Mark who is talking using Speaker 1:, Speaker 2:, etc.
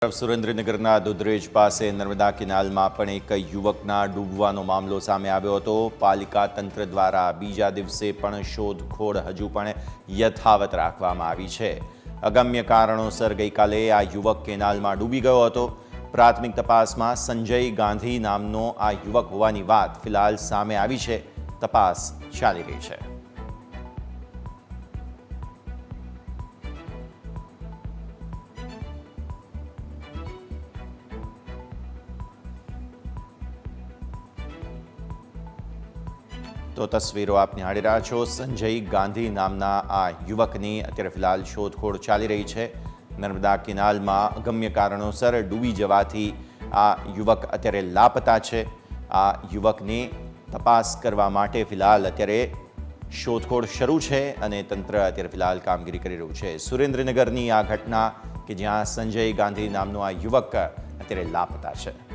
Speaker 1: સુરેન્દ્રનગરના દુધરેજ પાસે નર્મદા કેનાલમાં પણ એક યુવકના ડૂબવાનો મામલો સામે આવ્યો હતો। પાલિકા તંત્ર દ્વારા બીજા દિવસે પણ શોધખોળ હજુ પણ યથાવત રાખવામાં આવી છે। અગમ્ય કારણોસર ગઈકાલે આ યુવક કેનાલમાં ડૂબી ગયો હતો। પ્રાથમિક તપાસમાં સંજય ગાંધી નામનો આ યુવક હોવાની વાત ફિલહાલ સામે આવી છે। તપાસ ચાલી રહી છે। तो तस्वीरों आप निहाળી રહ્યા છો। સંજય ગાંધી નામના આ યુવકની અત્યારે ફિલહાલ શોધખોળ ચાલી રહી છે। નર્મદા કેનાલમાં અગમ્ય કારણોસર ડૂબી જવાથી આ યુવક અત્યારે લાપતા છે। આ યુવકની તપાસ કરવા માટે ફિલહાલ અત્યારે શોધખોળ શરૂ છે અને તંત્ર અત્યારે ફિલહાલ કામગીરી કરી રહ્યું છે। સુરેન્દ્રનગરની આ ઘટના કે જ્યાં સંજય ગાંધી નામનો આ યુવક અત્યારે લાપતા છે।